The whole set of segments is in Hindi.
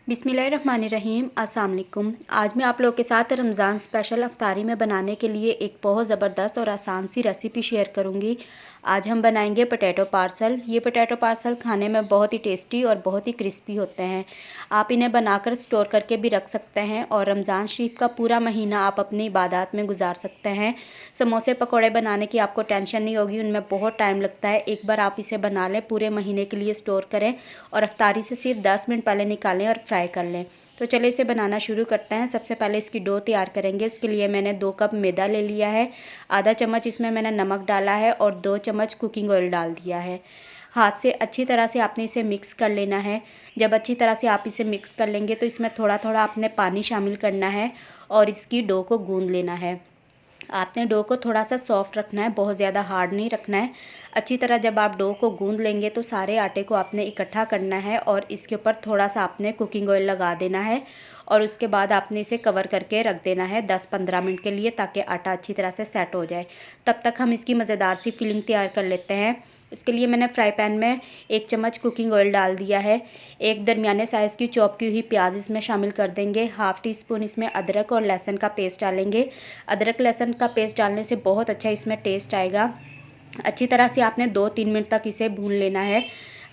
बिस्मिल्लाहिर्रहमानिर्रहीम। अस्सलाम वालेकुम। आज मैं आप लोगों के साथ रमज़ान स्पेशल अफ्तारी में बनाने के लिए एक बहुत ज़बरदस्त और आसान सी रेसिपी शेयर करूंगी। आज हम बनाएंगे पोटैटो पार्सल। ये पोटैटो पार्सल खाने में बहुत ही टेस्टी और बहुत ही क्रिस्पी होते हैं। आप इन्हें बनाकर स्टोर करके भी रख सकते हैं और रमज़ान शरीफ का पूरा महीना आप अपनी इबादत में गुजार सकते हैं। समोसे पकौड़े बनाने की आपको टेंशन नहीं होगी, उनमें बहुत टाइम लगता है। एक बार आप इसे बना लें, पूरे महीने के लिए स्टोर करें और अफ्तारी से सिर्फ 10 मिनट पहले निकालें और फ्राई कर लें। तो चलिए इसे बनाना शुरू करते हैं। सबसे पहले इसकी डो तैयार करेंगे। उसके लिए मैंने 2 कप मैदा ले लिया है, आधा चम्मच इसमें मैंने नमक डाला है और 2 चम्मच कुकिंग ऑयल डाल दिया है। हाथ से अच्छी तरह से आपने इसे मिक्स कर लेना है। जब अच्छी तरह से आप इसे मिक्स कर लेंगे तो इसमें थोड़ा थोड़ा आपने पानी शामिल करना है और इसकी डो को गूंद लेना है। आपने डो को थोड़ा सा सॉफ्ट रखना है, बहुत ज़्यादा हार्ड नहीं रखना है। अच्छी तरह जब आप डो को गूंद लेंगे तो सारे आटे को आपने इकट्ठा करना है और इसके ऊपर थोड़ा सा आपने कुकिंग ऑयल लगा देना है और उसके बाद आपने इसे कवर करके रख देना है 10-15 मिनट के लिए, ताकि आटा अच्छी तरह से सेट हो जाए। तब तक हम इसकी मज़ेदार सी फिलिंग तैयार कर लेते हैं। इसके लिए मैंने फ्राई पैन में 1 चम्मच कुकिंग ऑयल डाल दिया है। एक दरमियाने साइज़ की चॉप की हुई प्याज इसमें शामिल कर देंगे। हाफ़ टी स्पून इसमें अदरक और लहसुन का पेस्ट डालेंगे। अदरक लहसुन का पेस्ट डालने से बहुत अच्छा इसमें टेस्ट आएगा। अच्छी तरह से आपने 2-3 मिनट तक इसे भून लेना है।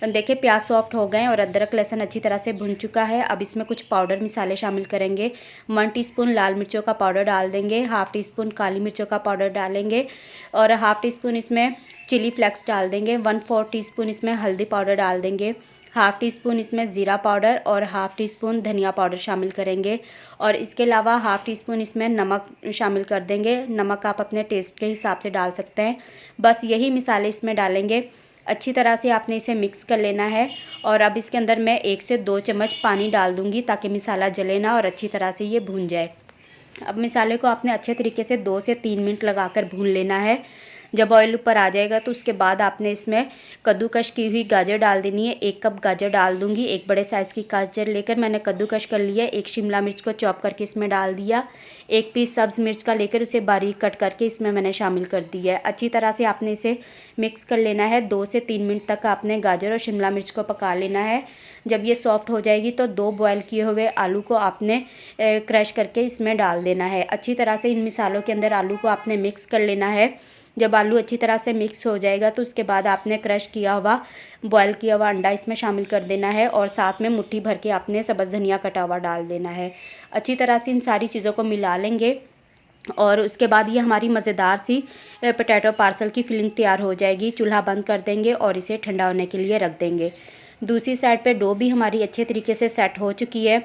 देखिए प्याज सॉफ्ट हो गए और अदरक लहसुन अच्छी तरह से भुन चुका है। अब इसमें कुछ पाउडर मसाले शामिल करेंगे। 1 टीस्पून लाल मिर्चों का पाउडर डाल देंगे, हाफ़ टी स्पून काली मिर्चों का पाउडर डालेंगे और हाफ़ टी स्पून इसमें चिली फ्लेक्स डाल देंगे। 1/4 टीस्पून इसमें हल्दी पाउडर डाल देंगे। हाफ़ टी स्पून इसमें ज़ीरा पाउडर और हाफ़ टी स्पून धनिया पाउडर शामिल करेंगे और इसके अलावा हाफ़ टी स्पून इसमें नमक शामिल कर देंगे। नमक आप अपने टेस्ट के हिसाब से डाल सकते हैं। बस यही मिसाले इसमें डालेंगे। अच्छी तरह से आपने इसे मिक्स कर लेना है और अब इसके अंदर मैं 1 से 2 चम्मच पानी डाल दूँगी ताकि मसाला जले ना और अच्छी तरह से ये भून जाए। अब मसाले को आपने अच्छे तरीके से 2 से 3 मिनट लगाकर भून लेना है। जब ऑयल ऊपर आ जाएगा तो उसके बाद आपने इसमें कद्दूकश की हुई गाजर डाल देनी है। 1 कप गाजर डाल दूंगी। एक बड़े साइज़ की गाजर लेकर मैंने कद्दूकश कर लिया। 1 शिमला मिर्च को चॉप करके इसमें डाल दिया। 1 पीस सब्ज़ मिर्च का लेकर उसे बारीक कट करके इसमें मैंने शामिल कर दिया है। अच्छी तरह से आपने इसे मिक्स कर लेना है। 2 से 3 मिनट तक आपने गाजर और शिमला मिर्च को पका लेना है। जब ये सॉफ्ट हो जाएगी तो 2 बॉयल किए हुए आलू को आपने क्रश करके इसमें डाल देना है। अच्छी तरह से इन मिसालों के अंदर आलू को आपने मिक्स कर लेना है। जब आलू अच्छी तरह से मिक्स हो जाएगा तो उसके बाद आपने क्रश किया हुआ बॉयल किया हुआ अंडा इसमें शामिल कर देना है और साथ में मुट्ठी भर के आपने सब्ज़ धनिया कटा हुआ डाल देना है। अच्छी तरह से इन सारी चीज़ों को मिला लेंगे और उसके बाद ये हमारी मज़ेदार सी पोटैटो पार्सल की फिलिंग तैयार हो जाएगी। चूल्हा बंद कर देंगे और इसे ठंडा होने के लिए रख देंगे। दूसरी साइड पे डो भी हमारी अच्छे तरीके से सेट हो चुकी है।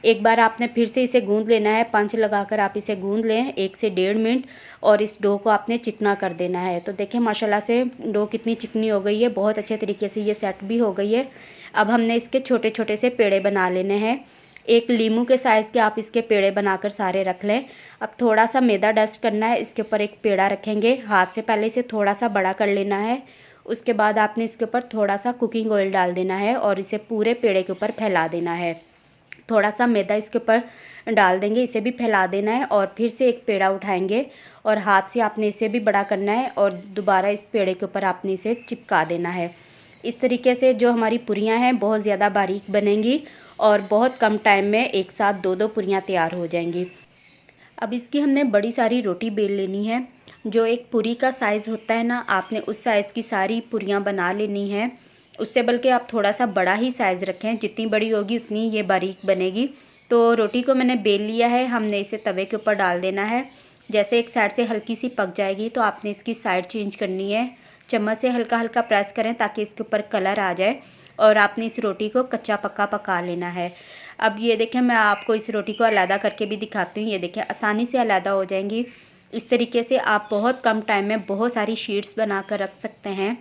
एक बार आपने फिर से इसे गूंद लेना है। पंच लगाकर आप इसे गूंद लें 1 से 1.5 मिनट और इस डो को आपने चिकना कर देना है। तो देखें माशाल्लाह से डो कितनी चिकनी हो गई है, बहुत अच्छे तरीके से ये सेट भी हो गई है। अब हमने इसके छोटे छोटे से पेड़े बना लेने हैं। एक लीमू के साइज़ के आप इसके पेड़े बनाकर सारे रख लें। अब थोड़ा सा मैदा डस्ट करना है। इसके ऊपर एक पेड़ा रखेंगे, हाथ से पहले इसे थोड़ा सा बड़ा कर लेना है। उसके बाद आपने इसके ऊपर थोड़ा सा कुकिंग ऑयल डाल देना है और इसे पूरे पेड़े के ऊपर फैला देना है। थोड़ा सा मैदा इसके ऊपर डाल देंगे, इसे भी फैला देना है और फिर से एक पेड़ा उठाएंगे और हाथ से आपने इसे भी बड़ा करना है और दोबारा इस पेड़े के ऊपर आपने इसे चिपका देना है। इस तरीके से जो हमारी पुरियां हैं बहुत ज़्यादा बारीक बनेंगी और बहुत कम टाइम में एक साथ 2-2 पुरियां तैयार हो जाएंगी। अब इसकी हमने बड़ी सारी रोटी बेल लेनी है। जो एक पूरी का साइज़ होता है ना, आपने उस साइज़ की सारी पुरियां बना लेनी है। उससे बल्कि आप थोड़ा सा बड़ा ही साइज़ रखें, जितनी बड़ी होगी उतनी ये बारीक बनेगी। तो रोटी को मैंने बेल लिया है, हमने इसे तवे के ऊपर डाल देना है। जैसे एक साइड से हल्की सी पक जाएगी तो आपने इसकी साइड चेंज करनी है। चम्मच से हल्का हल्का प्रेस करें ताकि इसके ऊपर कलर आ जाए और आपने इस रोटी को कच्चा पक्का पका लेना है। अब ये देखें, मैं आपको इस रोटी को अलग करके भी दिखाती हूँ। ये देखें आसानी से अलग हो जाएंगी। इस तरीके से आप बहुत कम टाइम में बहुत सारी शीट्स बना कर रख सकते हैं।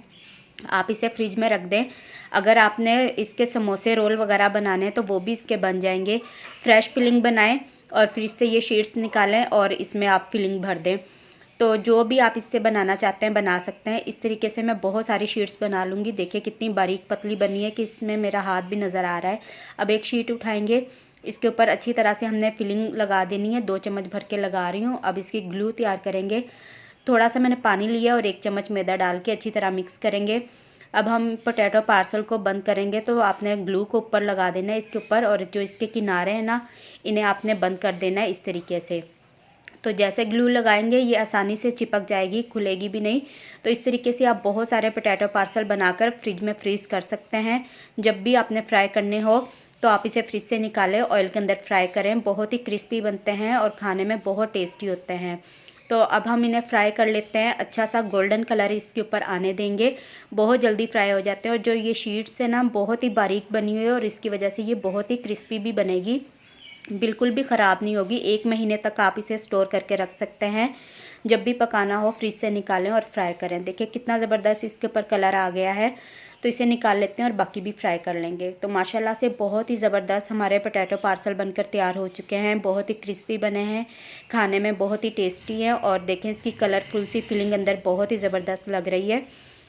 आप इसे फ्रिज में रख दें। अगर आपने इसके समोसे रोल वगैरह बनाने हैं तो वो भी इसके बन जाएंगे। फ्रेश फिलिंग बनाएं और फ्रिज से ये शीट्स निकालें और इसमें आप फिलिंग भर दें। तो जो भी आप इससे बनाना चाहते हैं बना सकते हैं। इस तरीके से मैं बहुत सारी शीट्स बना लूँगी। देखिए कितनी बारीक पतली बनी है कि इसमें मेरा हाथ भी नज़र आ रहा है। अब एक शीट उठाएंगे, इसके ऊपर अच्छी तरह से हमने फिलिंग लगा देनी है। 2 चम्मच भर के लगा रही हूँ। अब इसकी ग्लू तैयार करेंगे। थोड़ा सा मैंने पानी लिया और 1 चम्मच मैदा डाल के अच्छी तरह मिक्स करेंगे। अब हम पोटैटो पार्सल को बंद करेंगे तो आपने ग्लू को ऊपर लगा देना है इसके ऊपर, और जो इसके किनारे हैं ना इन्हें आपने बंद कर देना है इस तरीके से। तो जैसे ग्लू लगाएंगे ये आसानी से चिपक जाएगी, खुलेगी भी नहीं। तो इस तरीके से आप बहुत सारे पोटैटो पार्सल बनाकर फ्रिज में फ्रीज़ कर सकते हैं। जब भी आपने फ्राई करने हो तो आप इसे फ्रिज से निकालें, ऑयल के अंदर फ्राई करें, बहुत ही क्रिस्पी बनते हैं और खाने में बहुत टेस्टी होते हैं। तो अब हम इन्हें फ्राई कर लेते हैं, अच्छा सा गोल्डन कलर इसके ऊपर आने देंगे। बहुत जल्दी फ्राई हो जाते हैं और जो ये शीट्स है ना बहुत ही बारीक बनी हुई है और इसकी वजह से ये बहुत ही क्रिस्पी भी बनेगी, बिल्कुल भी ख़राब नहीं होगी। 1 महीने तक आप इसे स्टोर करके रख सकते हैं। जब भी पकाना हो फ्रिज से निकालें और फ्राई करें। देखिए कितना ज़बरदस्त इसके ऊपर कलर आ गया है। तो इसे निकाल लेते हैं और बाकी भी फ्राई कर लेंगे। तो माशाल्लाह से बहुत ही ज़बरदस्त हमारे पोटैटो पार्सल बनकर तैयार हो चुके हैं। बहुत ही क्रिस्पी बने हैं, खाने में बहुत ही टेस्टी है और देखें इसकी कलरफुल सी फीलिंग अंदर बहुत ही ज़बरदस्त लग रही है।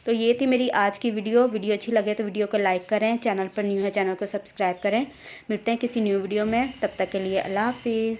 तो ये थी मेरी आज की वीडियो अच्छी लगे तो वीडियो को लाइक करें, चैनल पर न्यू है चैनल को सब्सक्राइब करें। मिलते हैं किसी न्यू वीडियो में, तब तक के लिए अल्लाह हाफिज़।